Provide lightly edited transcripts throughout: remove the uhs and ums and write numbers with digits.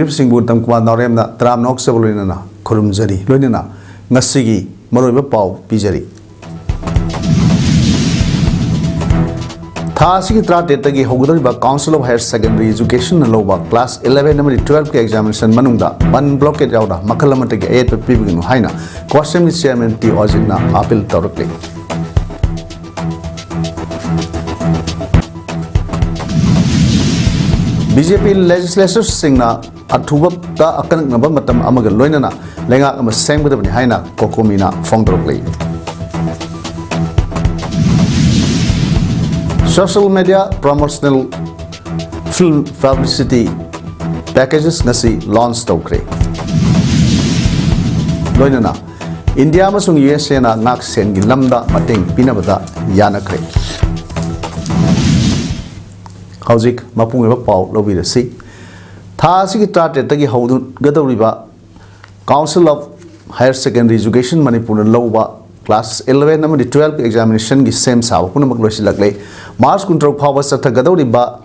Singbu Tamkwa Noremna, Tram Nox Sabolina, Kurum Jiri, Lunina, Nasigi, Moroba Pau, Pijari. Thasiki Trategi Hoguriba Council of Higher Secondary Education Loba, Class 11 number 12 examination Manunda, one blockade out of Makalamataki 8 people in Haina, Question with Chairman T. Ozina, Apil Torque. BJP legislators singna Atuba Akan Nabamatam Amagal Loinana, Lenga am sang with the Haina, Cocomina, Fondrokli. Social media promotional film publicity packages Nasi launch Stokre. Loinana, India Masung USA na Nak Sengi Lambda Mating Pinabada Yanakre. Hauzik Mapunga Pau Lobi Si Thasiki Trategi Hodu Gadoriba Council of Higher Secondary Education Manipur Loba Class 11 number 12 examination gi same sa Punamaglosi Lagle Mars Control Power Sata Gadoriba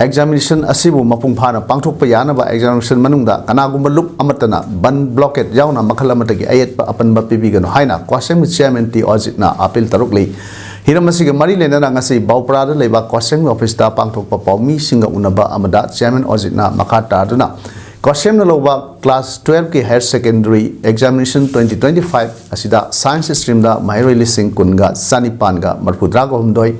examination Asibu Mapunghana Pangtok Payana by examination Manunda Kanagumba Loop Amatana Ban Blockade Yauna Makalamatagi Ayat Apan Bapigan Haina Question with Chairman T. Ozitna Apil Tarukli Hiramasiga Mari Lena Nangasi Bauprada Leba Question Office Da Pangtok Papomi Singa Unaba Amada Chairman Ozitna Makata Aduna Question Loba Class 12 K Higher Secondary Examination 2025 Asida Science Stream Da Mahiro Lising Kunga Sanipanga Marpudrago Humdoi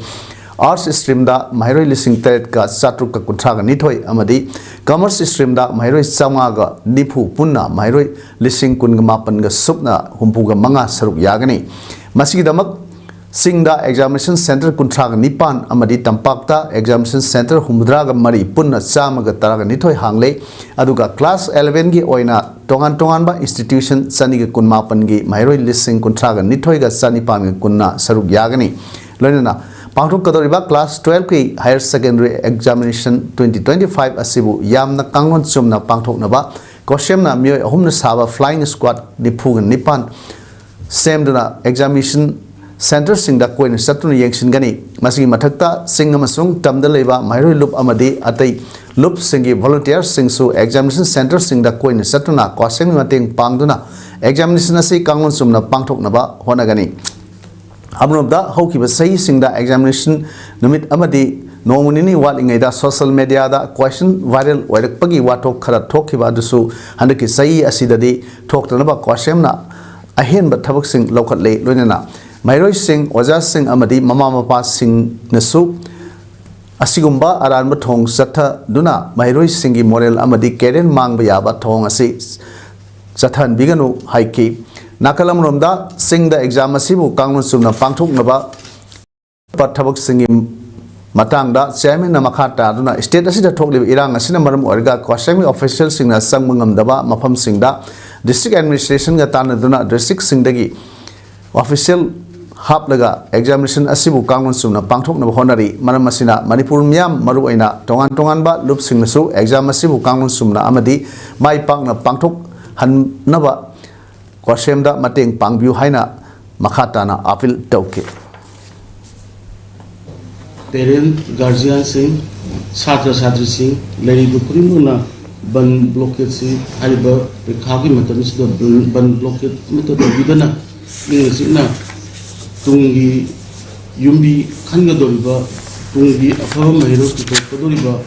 Arts Stream Da Mahiro Lising Ted Ka Satruka Kutraga Nitoi Amadi Commerce Stream Da Mahiro Samaga Nipu Punna Mahiro Lising Kunga Mapanga Supna Humpuga Manga Saruk Yagani Masidamak Singda Examination Center Kuntraga Nipan Amadi Tampakta Examination Center Humdraga Mari Punna Samaga Taraga Nitoi Hangle Aduga Class 11 Gi Oina Tongan Tonganba Institution Saniga Kunmapan Gi Mahiro Lising Kuntraga Nitoi Ga Sanipan Kunna Saruk Yagani Lonina Pangtuk Kadoriba Class 12 Ki Higher Secondary Examination 2025 Asibu Yamna Kangon Sumna Pangtuk Naba Koshemna Myo Humna Saba Flying Squad Nipugan Nipan Same Duna Examination Center Singda Coin Saturn Yangshin Gani Masi Matakta Singamasung Tamdaleva Mahiro Loop Amadi Atay Loop Singi Volunteer Singsu Examination Center Singda Coin Satuna Koseng Mating Pangduna Examination Asi Kangon Sumna Pangtok Naba Honagani Abnobda Hoki Basai Singda Examination Numit Amadi Nomunini Walinga social media da question viral Warakpagi Watok Kara Tokiba Dusu Handaki Sai Asidadi Tok Tanaba Koshemna Ahin but Tabak Sing local late Lunana Mahiro Singh Oja Singh Amadi Mama Mapa Singh Nasu Asigumba Aran Batong Sata Duna Mahiro Singhi Morel Amadi Keren Mang Bayaba Tong Asi Satan Biganu Haiki Nakalam Romda Sing the exam Asibu Kangun Sumna Pangtuk Naba Patabak Singhi Matangda Chairman Namakata Duna State Asida Tokli Irang Asinamaram Orga Kwashami official Singha Sangmangam Daba Mapam Singda District Administration Gatana Duna District Singdagi official Haplaga examination Asibu Kangun Sumna Pangtok Nabahonari Maramasina Manipur Miam Maruaina Tongan Tonganba Loop Singnasu exam Asibu Kangun Sumna Amadi Mai Pangna Pangtok Han Naba Kwashemda Mating Pangbu Haina Makatana Apil Tauke Parent Guardian Singh Satra Satri Singh Lady Dukrimuna Ban Blockade Singh Haliba Rekaki Matamis Ban Blockade Method Vidana Singna Tungi Yumbi Kangadoriba Tungi Afava Mahiro Kadoriba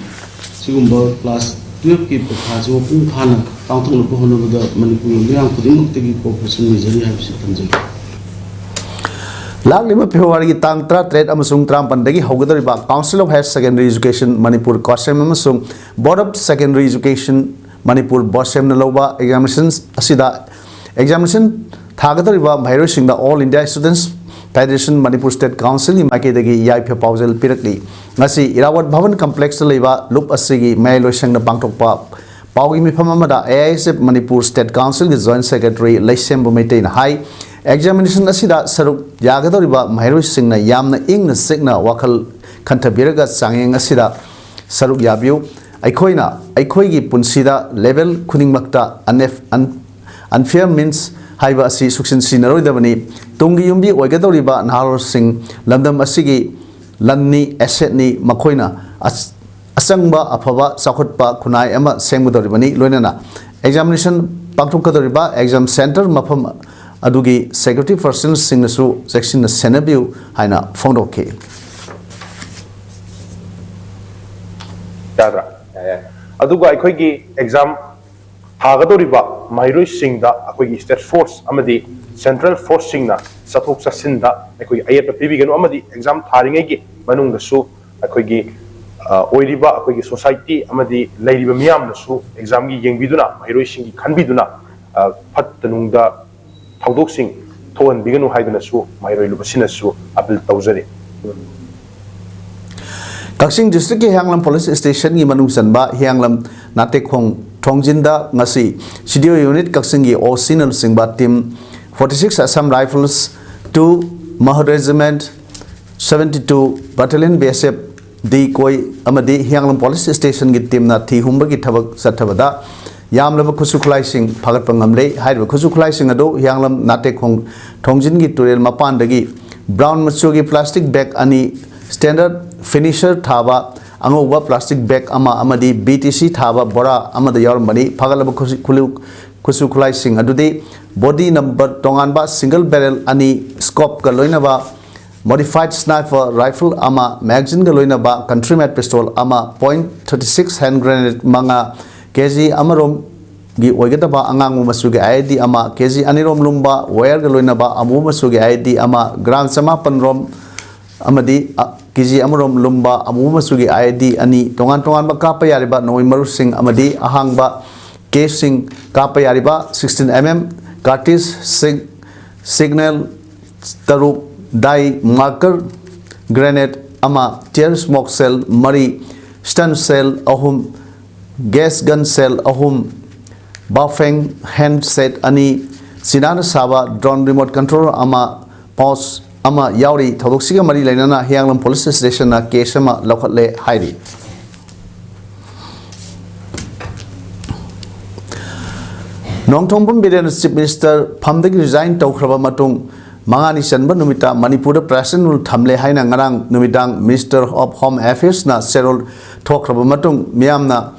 Sigumba Class 12 Ki Pakazo Punghana Pangtung Honoda Manipur Yang Pudimutegi Corporation Missouri Habsi Lagliba February Tangtra Trade Amasung Trampandagi Hogadoriba Council of Higher Secondary Education Manipur Kosem Amasung Board of Secondary Education Manipur Bosem Naloba Examinations Asida Examination Tagadoriba Mahiro Singda All India Students Federation Manipur State Council Makidagi Yai Proposal Pirakli Nasi Irawat Bhavan Complex Leva Loop Asigi Mailo Shang the Bangkok Pop Pawgi Mipamada ASHA Manipur State Council the Joint Secretary Laisem Bumetain High Examination Asida Saruk Yagadoriba Mahiro Singna Yamna Ing Signa Wakal Kantabiraga Sanging Asida Saruk Yabu Aikoina Aikoigi Punsida Level Kuning Makta Unfair means Haiba Asi Suksin Sinaro Davani Tungi Yumbi Oigadoriba Nahar Singh Landam Asigi Lanni Assetni Makoina asangba afaba sakhotpa khunai ama sengmudoribani loinana examination pangthokadoriba exam center mafam adugi security persons singnasu section senabiu haina phondoke Dadra aduga aikoigi exam hagadoriba mairoi singda akoigi state force amadi central force singna sathok sasinda aikoigi ayat pibiganu amadi exam tharingegi manungdasu akoigi oiriba akoigi society amadi leiriba miyamnasu exam gi yengbiduna mairoi singi khanbiduna phattanungda thawdok sing thoan biganu haidanasu mairoi lubasinasu apil tawjari Kaksing district ke Hyanglam police station gi manung sanba Hyanglam natekhong thongjinda ngasi CDO unit kaksing gi osinal singba team 46 Assam Rifles 2 Mahar Regiment 72 Battalion BSF di koi amadi Hyanglam police station gi team na thi humba gi thabak sathabada yamlaba khusukhlai sing phagat pangamle hairba khusukhlai sing ado Hyanglam natekhong thongjin gi turel mapan dagi brown machu gi plastic bag ani standard finisher thaba angoba plastic bag ama amadi BTC thaba bora amada yarmani phagalaba khusukhlai sing adudi body number tonganba single barrel ani scope ka loinaba modified sniper rifle ama magazine ga loinaba country made pistol ama .36 hand grenade manga kg amarom gi oigataba angangu masugi ID ama kg anirom lumba wire ga loinaba amu masugi ID ama gram sama panrom amadi kg amarom lumba amu masugi ID ani tongan ba kapa yariba noi marusing amadi ahangba casing kapa yariba 16 mm cartridge signal taruk dai marker grenade ama tear smoke cell mari stun cell ahum gas gun cell ahum buffing handset ani sinana saba drone remote control ama pause ama yauri thaudoksiga mari lainana Hyanglam police station na case ama lokhatle hairi Nongthongbam Biren Chief Minister phamdagi resign tawkhraba matung mangani sanba numita Manipur president ul thamle haina ngarang numidang Minister of Home Affairs na serol thokhraba matung miyamna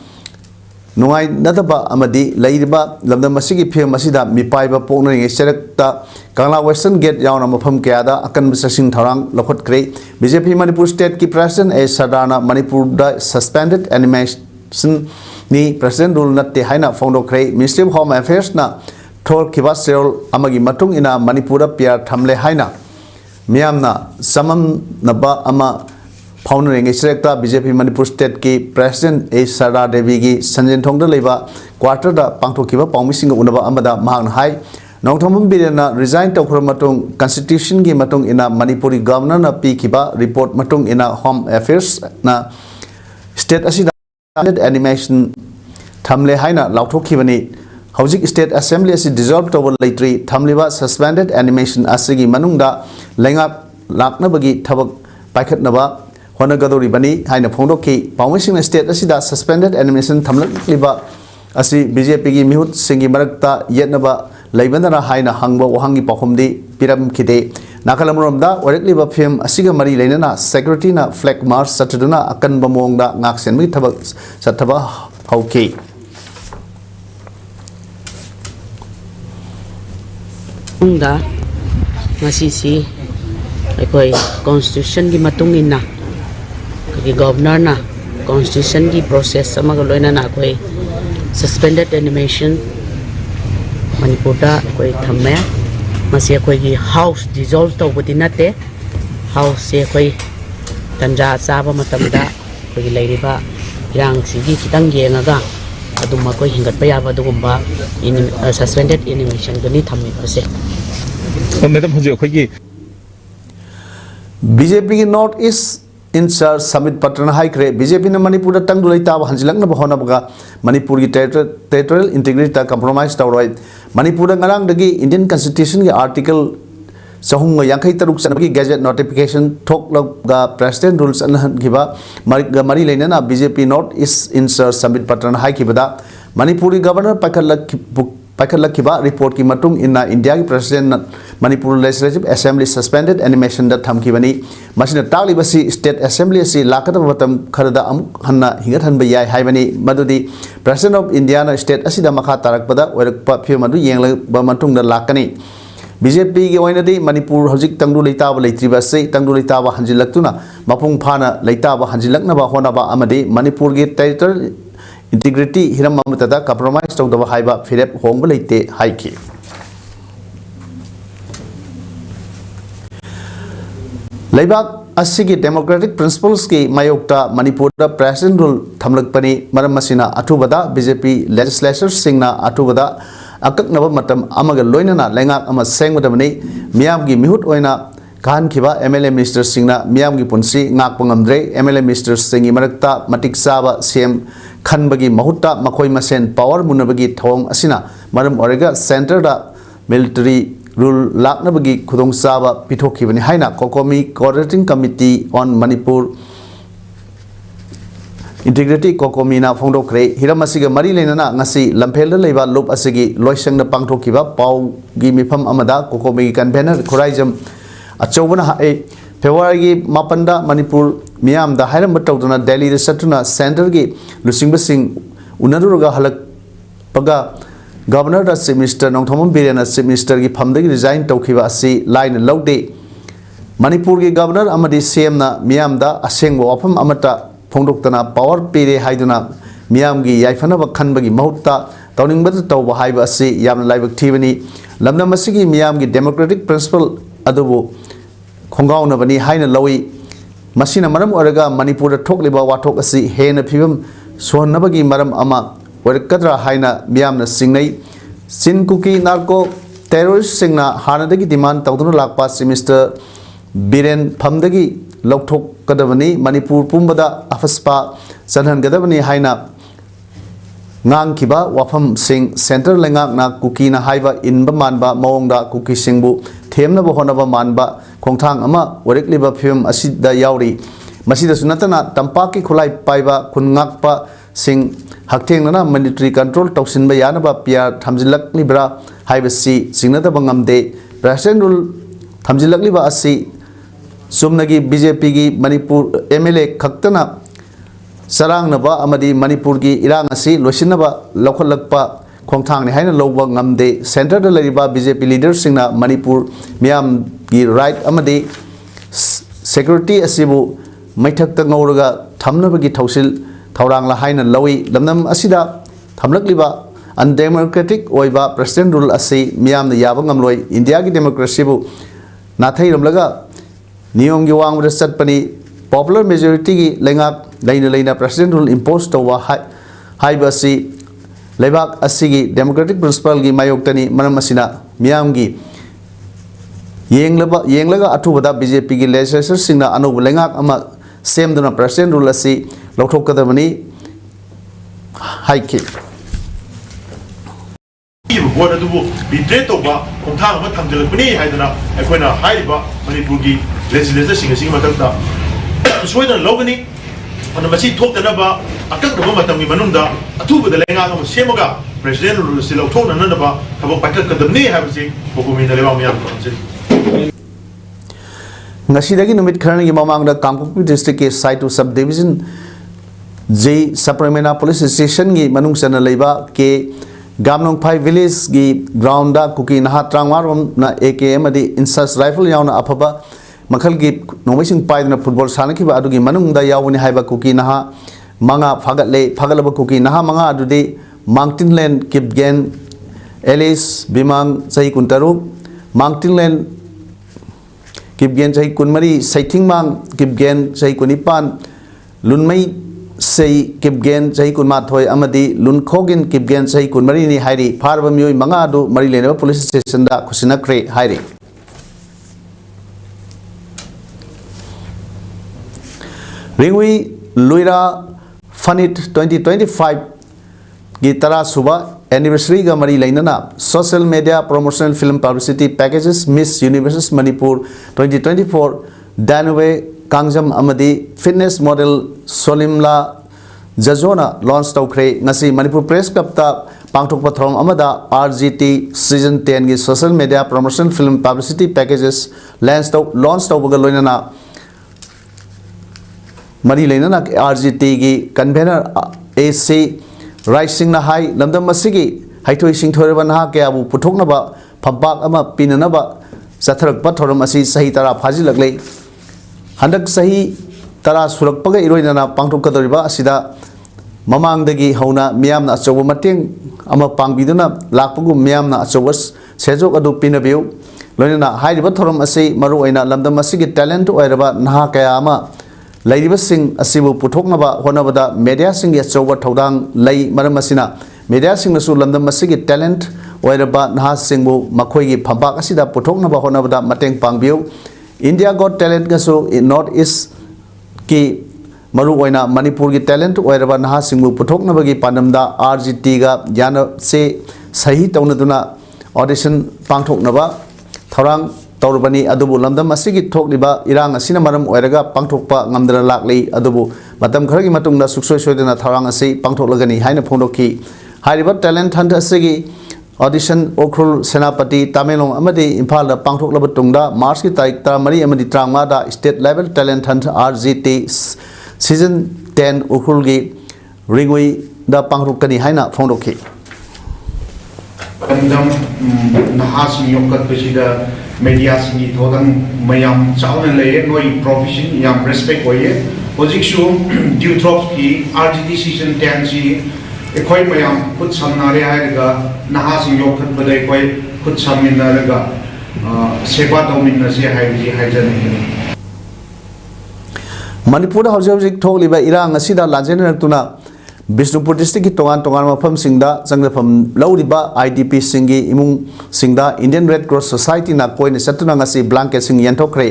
nungai nadaba amadi leiriba lamdam masigi phim masida mipaiba pokna nge serakta Kangla Western Gate yauna mafam kayada akan bisasing tharang lokhot kre BJP Manipur State ki President ASHA Manipur da suspended animation ni President rule natte haina fondo kre Ministry of Home Affairs na thor kiba serol amagi matung ina Manipur piar thamle haina miyamna samam naba ama Founder in Selecta BJP Manipur State ki President ASHA Devi ki Sanjin Thongda leba quarter da pangthokiba pawmising unaba amada mahang hai Nongthongbam Birena resign tawkhra matung constitution gi matung ina Manipuri governor na pi kiba report matung ina Home Affairs na state asida animation thamle haina lauthokibani Hojik State Assembly asi dissolved over laitri thamliba suspended animation asigi manungda lenga lakna bagi thabak paikhatnaba Honagadori Bani, Haina Pondoki, Pawishing State Asida suspended animation Tamlak Liba Asi BJP Mihut Singi Marakta Yetnaba Laibandana Haina Hangbo Wahangi Pahumdi Piram Kide Nakalamurumda Warekliba Pim Asiga Mari Lenana Secretary na Flag March Sataduna Akan Bamongda Naksen Mitaba Sataba Hauke Unda Masisi Ekoi Constitution gi matungin na Kaki governor na constitution ki process sama galoina na koi suspended animation Manipur da koi thamme masi koi ki house dissolve to budinate house se koi tanja saba matamda koi leiriba yang sigi kitang yengaga aduma koi hingat pa yaba dugumba suspended animation gani thamme ase madam hoje koi ki BJP ki North East in charge Summit Patana High Cre BJP na Manipur da tang dulai tawa hanjilak na bahona baga Manipur ki territorial integrity ta compromise tawroi Manipur da ngarang dagi Indian Constitution ki article sahung yang taruk sanagi gazette notification thok ga president rules an giba mari leina na BJP North East in charge Summit Patana High ki bada Manipuri governor pakhalak kiba report ki matung inna India ki Manipur Legislative Assembly suspended animation that thamkibani masina taglibasi state assembly si lakata matam kharada amuk hanna hingat hanba yai haibani madudi President of Indiana state asida makha tarakpada oirakpa phim adu yenglaba matungda lakani BJP ki oinadi Manipur hojik tangdu leitaba leitriba sei tangdu leitaba hanjilaktuna mapung phana leitaba hanjilaknaba honaba amadi Manipur gi territorial integrity hiram amatada compromise tawdaba haiba phirep hongba leite haiki Laibak asigi democratic principles ki mayokta Manipur da president rule thamlakpani maram masina athubada BJP legislators singna athubada akaknaba matam amaga loinana lengak ama sengwadamani miyam gi mihut oina kahan khiba MLA minister singna miyam gi punsi ngak pangamdre MLA minister singi marakta matik saba CM khanbagi mahutta makhoi masen power munabagi thong asina maram orega center da military rule laknabagi khudong saba pithokibani haina COCOM coordinating committee on Manipur integrity COCOM na phongdokre hiramasiga mari lenana ngasi lamphel leiba lop asigi loisangna pangthokiba pau gi mifam amada COCOM convener khoraijam achobana hae February mapanda Manipur miyam da hairam batawduna Delhi satuna center gi lusingbasing unaruga halak paga Governor da Chief Minister Nongthomam Birena Chief Minister ki phamdagi resign tawkhiba asi line lawde Manipur ki Governor amadi CM na miyam da asengwa wafam amata phongdoktana power pire haiduna miyam gi yaifanaba khanbagi mahutta tawningbata tawba haiba asi yamna laibak thibani lamna masigi miyam gi democratic principle adubu khongauna bani haina lawi masina maram oraga Manipur da thokliba wathok asi hena phibam sohnabagi maram ama Kadra Haina Miamna Singnay Sin Cookie Narco Terrorist Singna Hanadagi demand Taudu Lakpa Semester Biren Pamdagi Loktok Kadavani Manipur Pumbada Afaspa Sanhan Gadavani Haina Ngang Kiba Wafam Sing Center Lengak na Cookie na Haiba in Bamanba Maongda Cookie Singbu Temna Bahonaba Manba Kongtang Ama Warikliba Pim Asida Yauri Masida Sunatana Tampaki Kulai Paiba Kungakpa Sing Hakteng na military control toksin ba yanaba pia thamjilak libra haibasi singnata bangamde president rule thamjilak liba asi sumnagi BJP gi Manipur MLA khaktana sarang naba amadi Manipur gi irang asi losinaba lokhalakpa khongthang ni haina loba ngamde center da lariba BJP leaders singna Manipur miam gi right amadi security asibu maithak ta ngawraga thamnaba gi thausil Taurang la haina lawi lamnam asida thamlakliba undemocratic oiba president rule asi miyam na yaba ngamloi India gi democracy bu nathai ramlaga niyom gi wang resat pani popular majority gi lengak leina president rule impose towa haiba si lebak asi gi democratic principle gi mayoktani manam asina miyam gi yenglaga athubada BJP gi legislators singna anu lengak ama same duna president rule asi Loktok kadamani haiki board adubu bitre toba khongthang ama thamjalakpani haidana akoina haiba Manipur gi legislature singa matanta soina logani ana masi thokdana ba akakdaba matamgi manunda athubada lenga ama semaga president rule si lokthona nanaba thabo paikak kadamni haibasi bokumina lewa miyam konse Ngasidagi numit kharani gi mamangda Kangkokpi district ke site to subdivision J Sapramena police station gi manung sana leiba ke Gamnong Phai village gi ground da kuki naha trangmarom na AKM adi insas rifle yauna aphaba makhal gi nomising paidna football sanaki ba adugi manung da yawuni haiba kuki naha manga phagalaba kuki naha manga adude Mountain Land Kipgen Alice Bimang Sahi Kuntaru Mountain Land Kipgen Sahi Kunmari Saiting Mang Kipgen Sahi Kunipan Lunmai Say Kipgen Sahi Kunmathoi Amadi Lunkogin Kipgen Sahi Kunmari ni Hairi Parva Mui Mangadu Marilena police station da Kusina Kre Hairi Ringwi Luira Funit 2025 Gitara Suba anniversary ga mari lainana social media promotional film publicity packages Miss Universe Manipur 2024 Danube Kangjam Amadi fitness model Solimla Jazona launch tawkre ngasi Manipur Press Club ta पांगथोकपा थौरम अमदा RGT season 10 की social media promotion film publicity packages launch तौबगा लोइनना मरी लेना RGT की convener AC राइट सिंह हाई लमदम मसिगी हाइथोई सिंथोरबा नहा कयाबु पुथोकनबा फंपाक अमा पिननबा चथरकपा थौरम असि सही तरा फाजिलगले हंदक सही तरा सुरकपगा इरोइनना पांगथोकदरिबा असिदा ममांगदगी हौना मियामना अचौबा मतेंग अमा पांगबिदुना लाकपगु मियामना अचौबा सेजोक अदु पिनबिउ लोइनना हाइरिबा थौरम असि मरुओइना लमदम असिगी टैलेंट ओइरबा नहा कया अमा लैरिबसिंग असिबु पुथोकनबा होनबदा मीडिया सिंग अचौबा थौदांग लै मरम असिना मीडिया सिंगसु लमदम असिगी टैलेंट ओइरबा नहा सिंगबु मखोइगी फंपाक असिदा पुथोकनबा होनबदा मतेंग पांगबिउ इंडिया गॉट टैलेंट गसु नॉर्थ ईस्ट की मरुओइना मणिपुर की टैलेंट ओइरबा नहा सिंगबु पुथोकनबगी पानमदा RGT गा यान से सही तौनदुना ऑडिशन पांगथोकनबा थौरांग तौरबनी अदुबु लमदम असिगी थोकलिबा इरांग असिना मरम ओइरगा पांगथोकपा ngamdra लाक्लै अदुबु मतम खरगी मतुंगदा सुक्सोय सोयदना थौरांग असि पांगथोकलगनी हाइना फोंदोखि हाइरिबा टैलेंट हंट असिगी ऑडिशन उखरुल सेनापति तमेलोंग अमदी इम्फाल पांगथोकलब तुंगदा मार्च की तारीख 13 अमदी 35 दा state level talent Hunt RGT season 10 Ukhrul की रिंगुई दा पांगथोकनी हाइना फोंदोखि नहासिंग योगकत्पसिदा मीडिया सिंगी थोदंग मयाम चावना लेये नोई प्रोफेशन याम रेस्पेक्ट होये होजिकसु ड्यूथ्रोप की RGT सीजन 10 सी एखोय मयाम खुद समनारे हायरगा नहासिंग योगकत्पदे एखोय खुद समिनारगा सेवा दौमिनसे हायजी हायजने मणिपुर हौजिक थोकलिबा इरांग असिदा लाजेनरक्तुना बिष्णुपुर डिस्ट्रिक्ट की तोगान तोगान मफम सिंगदा जंगलफम लौरिबा IDP सिंगी इमुंग सिंगदा इंडियन रेड क्रॉस सोसाइटी ना कोइन सतुना ngasi ब्लैंकेट सिंग यंथोखरे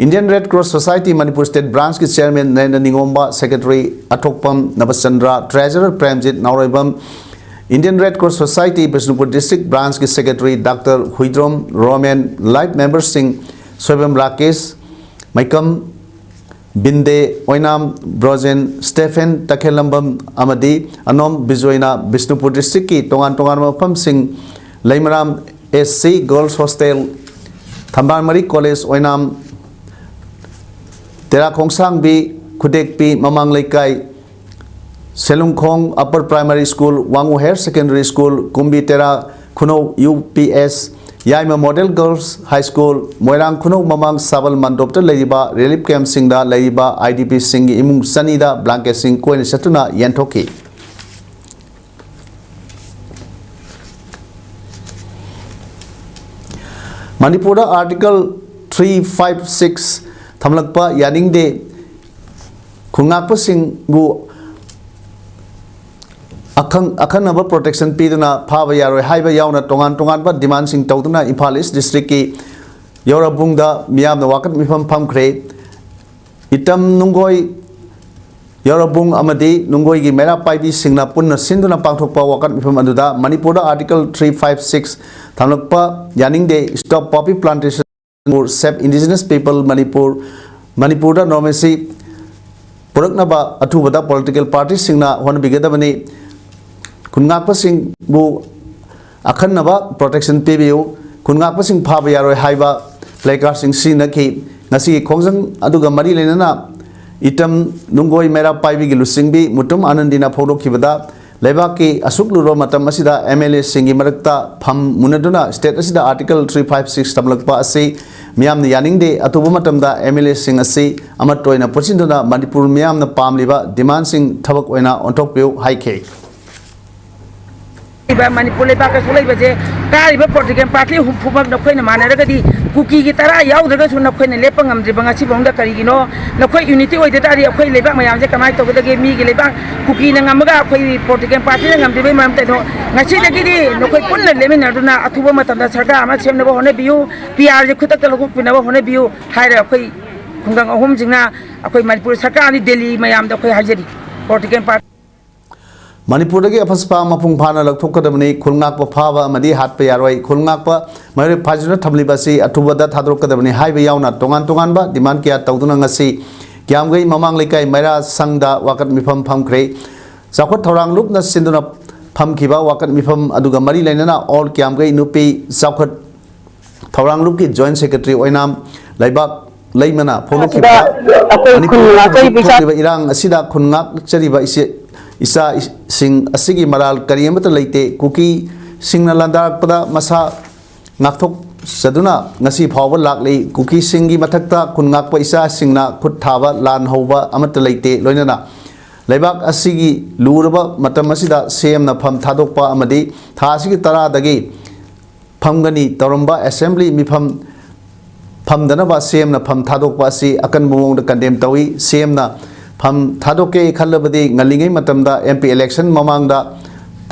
Indian red cross society Manipur state branch की chairman Narendra Ningomba secretary Athokpam Nabachandra treasurer Premjit Naorembam Indian red cross society Bishnupur district branch की secretary doctor Huidrom Romen life member सिंह सोबम राकेश मैकम बिंदे ओइनाम ब्रोजेन स्टेफेन तखेलंबम अमदी अनोम बिजोइना बिष्णुपुर डिस्ट्रिक्ट की तोगान तोगान मफम सिंह लैमराम SC गर्ल्स हॉस्टल थंबारमरी कॉलेज ओइनाम तेराखोंसांग बी खुदेकपी ममांग लेकाई सेलुंगखोंग upper primary school Wangoo higher secondary school Kumbi तेरा खुनो UPS Yaima model girls high school Moirang खुनो ममांग साबल मंडोपता लेरिबा रिलीफ कैंप सिंगदा लेरिबा IDP सिंग इमुंग सनीदा ब्लैंकेट सिंग कोइन सतुना यंथोखि मणिपुर आर्टिकल 356 थमलकपा यानिंगदे खुंगाकपा सिंगबु अखनब प्रोटेक्शन पीदुना फाब यारोय हाइबा यावना तोगान तोगान बा डिमांड सिंग तौदुना इम्फाल ईस्ट डिस्ट्रिक्ट की यौरबुंगदा मियामना वाकत मिफम फमख्रे इतम नुंगोय यौरबुंग अमदी नुंगोय की मेरा पाइबी सिंगना पुन्ना सिंदुना पांगथोकपा वाकत मिफम अदुदा मणिपुर आर्टिकल 356 थमलकपा यानिंगदे stop poppy plantation for safe indigenous people Manipur नॉर्मेसी पुरकनबा अथुबदा पॉलिटिकल पार्टी सिंगना होनबिगदबनी खुनगाकपसिंगबु अखनबा प्रोटेक्शन पीबियु खुनगाकपसिंग फाब यारोय हाइबा प्लेकार्डसिंग सिनखि ngasi khongjang aduga mari lenana itam nungoi mera paibi gi lusingbi mutum anandina phorokibada lebaki asukluro matam asida MLA singi marakta pham munaduna state asida article 356 tamlakpa asi miyamna yaningde atubu matamda MLA sing asi amatoina pochinduna manipur miyamna pamliba demand sing thabak oina ontokpiu haike Manipur लेबाक सोलैबजे कारिबा political party हुफुमक नखोइना मानरगदी कुकी की तरा याउदगसु नखोइना लेप ngamdriba ngasi bongda karigino नखोइ यूनिटी ओइदे तारि अखोइ लेबाक मयामजे कमाय तोगदगे मी गे लेबाक कुकी न ngamga अखोइ पॉलिटिकल पार्टी न ngamdriba मयम तैदो ngasi दगिदि नखोइ पुन्ना लेमिनादुना अथुबा मतमदा सरकार अमा सेमनबो होने बियु PR जे खुतक लगु पिनबो होने बियु हाइरे अखोइ खुंगांग अहुम जिंगना अखोइ मणिपुर सरकार नि दिल्ली मयाम द अखोइ हाइजरी पॉलिटिकल पार्टी मणिपुर की अफस्पा मपुंग फाना लौथोकदबनी खुलंगाकपा फाबा अमदी हाटपा यारोय खुलंगाकपा मरे फाजुना थमलिबासी अथुबदा थादरोकदबनी हाइबा यावना तोगान तोगानबा डिमांड किया तौदुना ngasi क्यामगई ममांग लेकाई मैरा संगदा वाकत मिफम फमख्रे जाखोट थौरांग लुपना सिंदुना फमखिबा वाकत मिफम अदुगा मरी लेना ऑल क्यामगई नुपी चाखत थौरांगलुप की जॉइंट सेक्रेटरी ओइनाम लाइबाक लेमना फोलोखिबा मणिपुर इरांग असिदा खुनगाक चरिबा इसा सिंग असिगी मराल करियमत लेते कुकी सिंगना लंदारपदा मसा नाथोक सदुना ngasi phawba laklei kuki singi mathakta khungakpa isa singna khut thaba lan hoba amata leite loinana leibak asigi luraba matam asida semna pham thadokpa amadi tha asigi tara dagi phamgani toramba assembly mifam phamdanaba semna pham thadokpa asi akan mawong da condemn tawi semna pham thadoke khallabadi ngalingai matamda mp election mamangda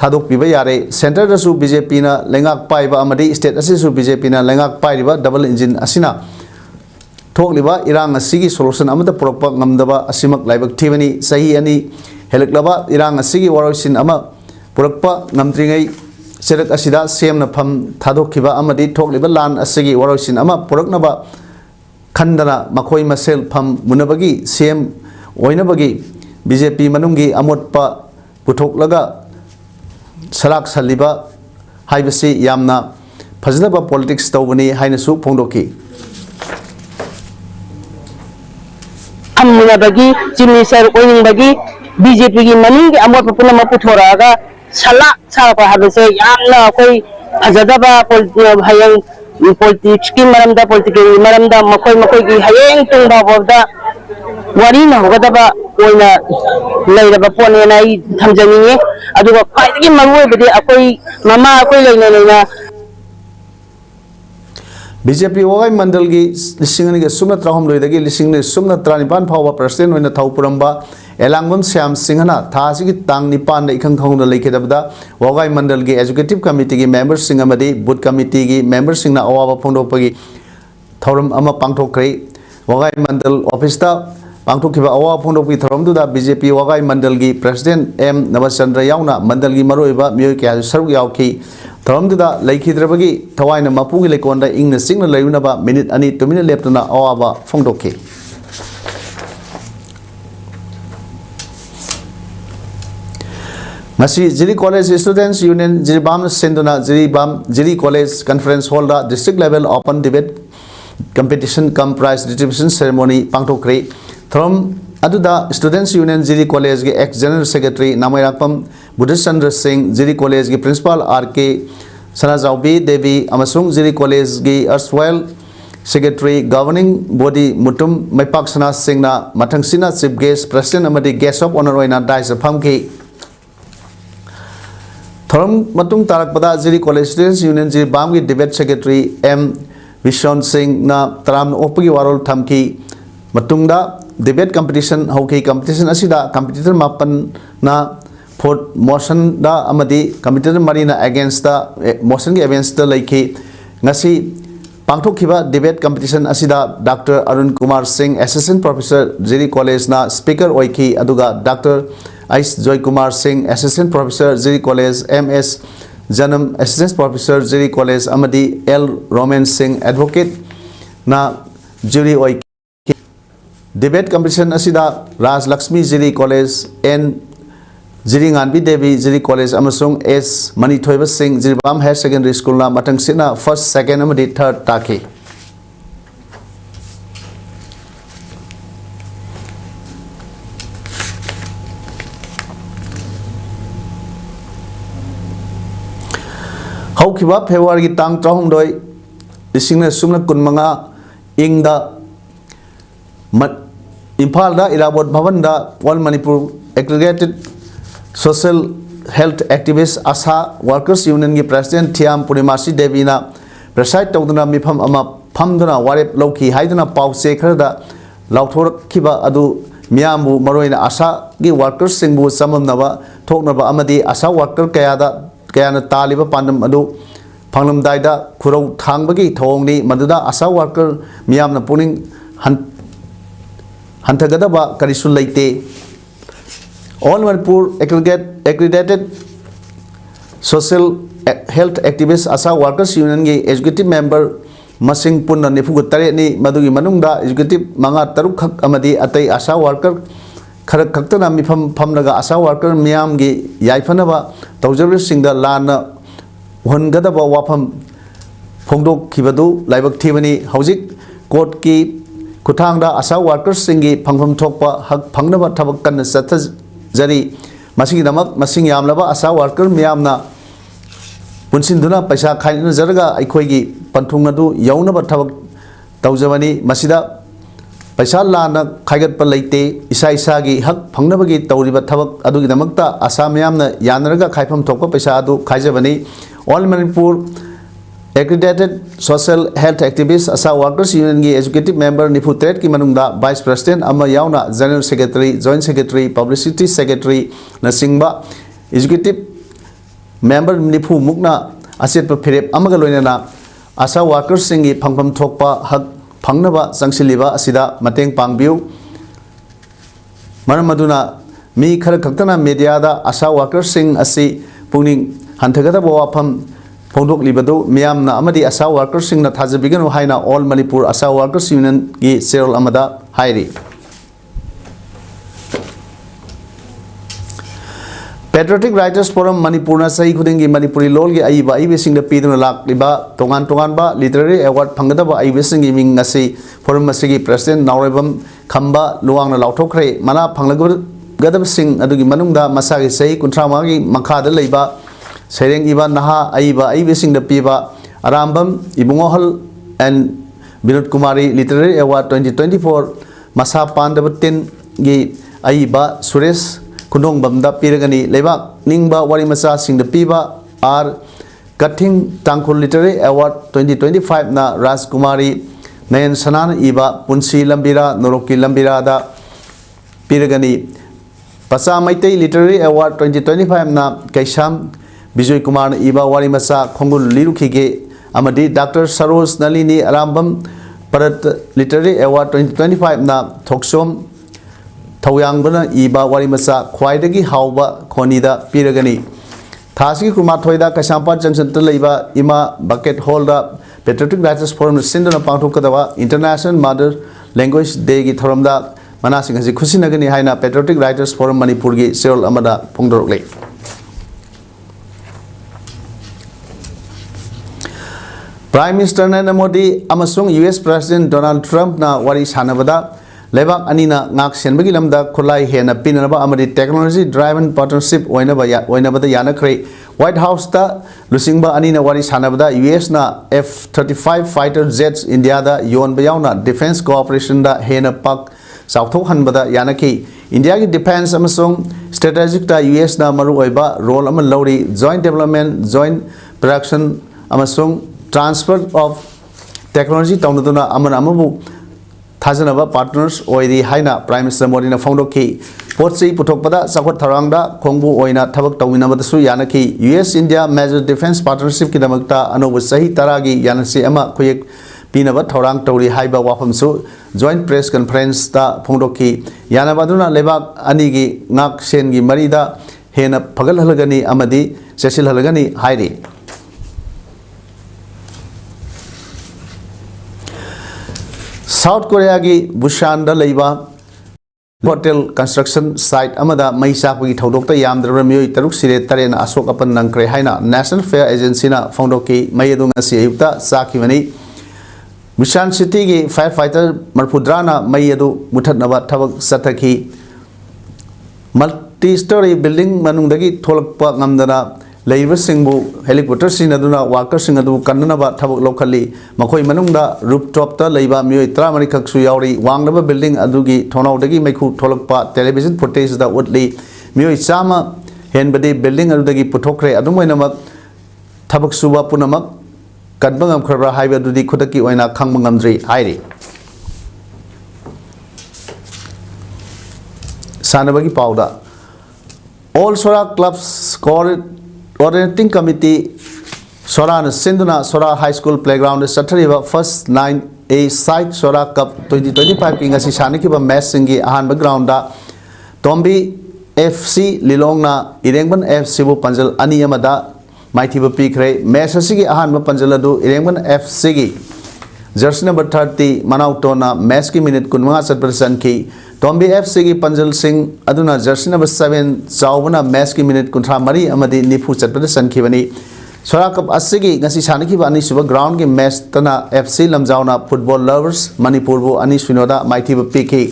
थादोक पीबा यारे centre दसु BJP ना लेंगाक पाइबा अमदी state असिसु BJP ना लेंगाक पाइबा double engine असिना थोकलिबा इरांग असिगी solution अमदा पुरकपा ngamdaba असिमक लाइबक थिबनी सही अनि हेलकलबा इरांग असिगी वरोसिन अमा पुरकपा ngamत्रिङै सेरक असिदा सेमना फम थादोखिबा अमदी थोकलिबा लान असिगी वरोसिन अमा पुरकनबा खंडना मखोय मसेल फम मुनबगी सेम ओइनबगी बीजेपी मनुंगी अमोटपा पुथोकलगा सलाक सलिबा हाइबसी यामना फजनबा पॉलिटिक्स तौबनी हाइनसु फोंदोकी हमनबगी चिमिसर ओइनिंबगी बीजेपी की मनिंग अमोट पुनम पुथोरागा सलाक सारपा हाबसे यामना कोई अजदबा हायंग पॉलिटिक्स की मरमदा पॉलिटिकल मरमदा मखोय मखोय की हायंग तुंबा बोदा वारी न होगदबा ओइना लेरबा पोने नाई थमजनिए अदुगा खाइदगी मरुबदि अकोई ममा अकोई लेना लेना बीजेपी वाई मंडल की लिसिंगनी के सुमना त्राहम लोइदगी लिसिंगने सुमना त्रानिपान फावा प्रेसिडेंट ओइना थौपुरंबा एलांगबम श्याम सिंहना थासी की तांग निपान इखंग खौना लेखेदबदा वाई मंडल की एजुकेटिव कमिटी की मेंबर सिंह अमदी बुथ कमिटी की मेंबर सिंहना अवाबा फोंदोपगी थौरम अमा पांगथोखरै वाई मंडल ऑफिस ता पांगथोखिबा अवा फोंदोपगी थौरमदुदा बीजेपी वाई मंडल की प्रेसिडेंट एम नवचंद्र याउना मंडल की मरोइबा मियोय क्या सरुक यावखी थौरमदुदा लेखिद्रबगी थवाइना मपुगी लेकोंदा इंगना सिंगना लेरुनबा मिनिट अनि तुमिना लेपतना अवाबा फोंदोखी Masi Jiri College Students Union Jiribam Senduna Jiri College Conference Hall da District Level Open Debate Competition Cum Prize Distribution Ceremony Pangtokre From Aduda Students Union Jiri College के ex General Secretary Namayrakpam Buddhachandra Singh Jiri College के Principal R.K. Sanajaubi Devi Amasung Jiri College के erstwhile Secretary Governing Body Mutum Maipak Sana Singh na Mathangsina Chief Guest President amadi Guest of Honor oina Daisa Phamki थोरम मतुंग तारकपदा Jiri college students union Jiribam की debate secretary M Vishwan Singh ना तराम ओपगी वारोल थमकी मतुंगदा डिबेट कंपटीशन होकी कंपटीशन असिदा कंपटीटर मापन ना फोर्थ मोशन दा अमदी कंपटीटर मरीना अगेंस्ट दा मोशन के अगेंस्ट दा लाइकी ngasi पांगथोखिबा डिबेट कंपटीशन असिदा doctor Arun Kumar Singh assistant professor Jiri college ना स्पीकर ओइकी अदुगा डॉक्टर आइस Joykumar Singh assistant professor Jiri college M S. Janam assistant professor Jiri college अमदी एल. रोमन सिंह एडवोकेट ना जुरी ओइकी डिबेट कंपटीशन असिदा Raj Lakshmi Jiri college N Jiri Ganbi Devi Jiri college अमसुंग S. Manithoiba Singh Jiribam higher secondary school ना मतंगसिना फर्स्ट सेकेंड अमदी थर्ड ताकी हौखिबा फेब्रुवारी की तांग 3 लिसिंगने सुमना कुनमंगा इंगदा इम्फाल दा इराबोट भवन दा all Manipur accredited social health activist ASHA workers union की प्रेसिडेंट थियाम पूर्णिमासी देवीना प्रेसाइड तौदना मिफम अमा फमदना वारेप लौखी हाइदना पाउचे खरदा लाउथोरखिबा अदु मियामबु मरोइना आशा की वर्कर्स सिंगबु सममनबा थोकनबा अमदी आशा वर्कर कयाना तालिबा पांडम अदु फंगलमदाइदा खुरौ थांबगी थोंगनी मदुदा आशा वर्कर मियामना पुनिंग हंथगदबा करिसु लैते all Manipur accredited social health activist ASHA workers union की एग्जीक्यूटिव मेंबर मसिंग पुन्न 93 नि मदुगी मनुंगदा एग्जीक्यूटिव मंगा 3 खक अमदी अतै आशा वर्कर खर खक्तना मिफम फमनगा आशा वर्कर मियाम गी याइफनबा तौजबसिंगदा लाना वहनगदबा वाफम फोंदोखिबदु लाइबक थीबनी हौजिक कोर्ट की खुथांगदा आशा वर्कर सिंगी फंगफम थोकपा हक फंगनबा थबक कन्न सथजरी मसिगिदमक मसिंग यामलबा आशा वर्कर मियामना पुनसिंदुना पैसा खाइनजरगा अखोइगी पंथुंग अदु यौनबा थबक तौजबनी मसिदा पैसा लाना खाइगत पर लेते इसा इसा की हक फंगनबगी तौरिबा थबक अदुगिदमकता आशा मियामना यानरगा खाइफम थोकपा पैसा अदु खाइजबनी all Manipur Accredited Social Health Activist ASHA Workers Union की Executive Member निफु ट्रेड की मनुंगदा Vice President अमा यावना General Secretary, Joint Secretary, Publicity Secretary नसिंगबा Executive Member निफु मुकना असेट पर फिरेप अमगा लोइनना ASHA Workers सिंगी फंगफम थोकपा हक फंगनबा संगसिलिबा असिदा मतेंग पांगबिउ मरम मदुना मी खर खक्तना मीडियादा ASHA Workers सिंग असि पुनिंग हंथगदबा वाफम फोंदोक लिबदो मियामना अमदी आशा वर्कर्स सिंगना थाजबिगनो हाइना ऑल मणिपुर आशा वर्कर्स यूनियन की cereal अमदा हाइरी Patriotic Writers Forum Manipur na sahi khudingi Manipuri lol gi aiba aibesing da piduna lakliba tongan ba literary award phangdaba aibesing gi ming asi forum asigi president Nauribam Khamba luang na lauthokre mana phanglagadab sing adugi manungda masagi sahi kuntrama gi makha da leiba Sereng iba naha aiba aibesing da piba Arambam Ibungohal and Binod Kumari Literary Award 2024 Masa Pandabatin gi aiba Suresh Kundong Bamda Piragani Lebak Ningba Wari Masa Sing da piba R Kathing Tangkul Literary Award 2025 na Raj Kumari Nayan Sanan iba Punsi Lambira Noroki Lambira da Piragani Pasa Maitei Literary Award 2025 na Kaisham Bijoy Kumar iba wari masa khongul lirukhige amadi Dr. Saroz Nalini Arambam Parat Literary Award 2025 na Thoksom Thawyang iba wari masa khwaidagi hauba khonida piragani Thasi Kumar Thoida Kasampa Junction leiba ima Bucket Hall da Patriotic Writers Forum sindana pangthokadawa International Mother Language Day gi thoramda manasing hasi khusinagani haina Patriotic Writers Forum Manipur gi serol amada phongdoroklei Prime Minister Narendra Modi amasung US President Donald Trump na wari sanabada lebak anina ngak senbagi lamda khulai hena pinanaba amadi technology driven partnership oinabada yanakre White House ta lusingba anina wari sanabada US na F-35 fighter jets India da yon bayauna defense cooperation da hena pak sauthok hanbada yanaki India ki defense amasung strategic ta US na maru oiba role ama lori joint development joint production amasung transfer of technology taunaduna amana amabu thajanaba partners oiri haina Prime Minister Modi na foundoki potsei puthokpada sakhot tharangda khongbu oina thabak tawinabadasu yanaki US India major defense partnership kidamakta anobu sahi taragi yanasi ama khoyek pinaba thorang tawri haiba wafamsu joint press conference ta foundoki yanabaduna lebak anigi ngak sen gi marida hena phagal halagani amadi sesil halagani hairi South Korea ki Busan da leiba hotel construction site amada maisa ki thodokta yamdra myoi taruk sire taren asok apan nangkre haina National Fair Agency na foundoki mayedung asi ayukta sakimani Busan City ki firefighter marpudrana mayedu muthatnaba thabak sathaki multi-story building manungdagi tholakpa ngamdana Labour Singbu helicopter sinaduna worker singadu kannaba thabak lokhali makhoi manungda rooftop ta leiba myoi 30 khaksu yauri wangnaba building adugi thonaudagi maikhu tholakpa television footage da utli myoi chama henbadi building adudagi puthokre adumoinamak thabak suba punamak kanbangam khara haiba adudi khudaki oina khangmangamdri hairi sanabagi pauda all Sora clubs Coordinating Committee Sora Sinduna Sora High School Playground Sathariba First 9A Site Sora Cup 2025 ki ngasi sanikiba match singi ahanba ground da Tombi FC Lilongna Irengban FC bu panjal ani amada maithiba pikre match asigi ahanba panjal adu Irengban FC gi jersey number 30 मनाउटोना match की minute कुनमंगा चटपर सनखी Tombi FC की पंजल सिंह अदुना jersey number 7 चावना match की minute कुंथ्रा मरी अमदी निफु चटपर सनखीबनी सोरा कप अस्सिगी ngasi सानखीबा अनि सुबह ग्राउंड की मैच तना FC लमजाउना फुटबॉल लवर्स मणिपुर बु अनि सुनोदा माइथीब पीकी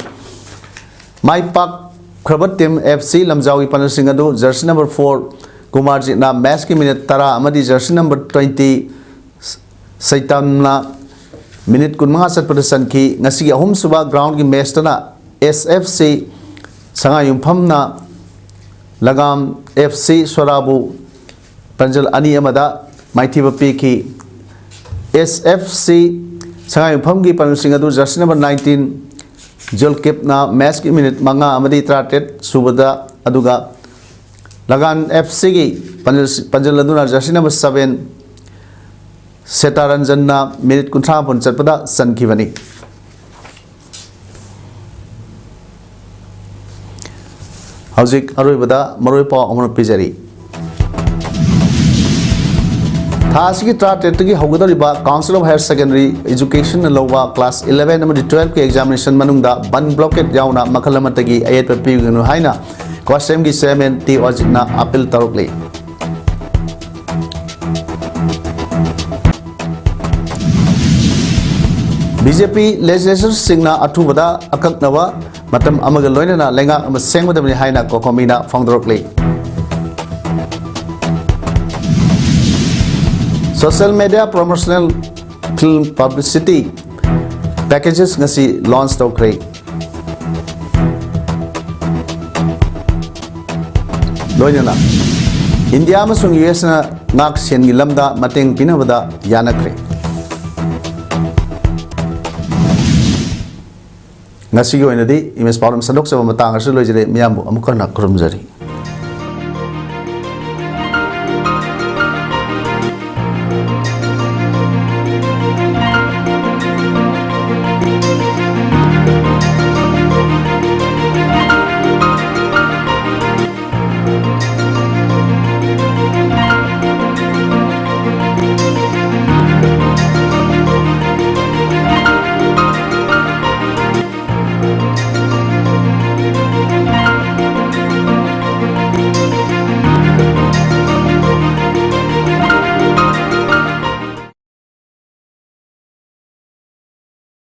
माई पाक खरबत टीम FC लमजाउ की पंजल सिंह अदु जर्सी नंबर 4 कुमार जी ना मैच की मिनट तरा अमदी जर्सी नंबर 20 सैतामना मिनट कुनमंगा चटपर सनखी ngasi की अहुम सुबह ग्राउंड की मैच तना SFC संगा युमफमना लगाम FC सोराबु पंजल अनि अमदा माइथीब पीकी SFC संगा युमफम की पंजल सिंह अदु जर्सी नंबर 19 जोलकिपना मैच की मिनट मंगा अमदी 38 सुबदा अदुगा लगान FC की पंजल अदुना जर्सी नंबर 7 सेतारंजन मिनट कुंथ्रा पुन चटपदा सनखीबनी हौजिक अरोइबदा मरोइ पाउ अमन पिजरी थासी की ट्राटेट की हौगदरिबा council of higher secondary education लौबा क्लास 11 अमदी 12 के एग्जामिनेशन मनुंगदा बन ब्लॉकेट याउना मखल अमतगी अयत पिगनु हाइना क्वासेम की चेयरमैन टी ओजिना अपील तरुकली BJP legislators singna athubada akaknawa matam amaga loinana lenga ama sengmadamni haina COCOM-ina fongdorokli social media promotional film publicity packages ngasi launch tokre loinana India amasung US na ngak sengi lamda mateng pinabada yanakre ngasi go inadi imes problem sanok sa matang asu lojere miyambu amukar na kurumjari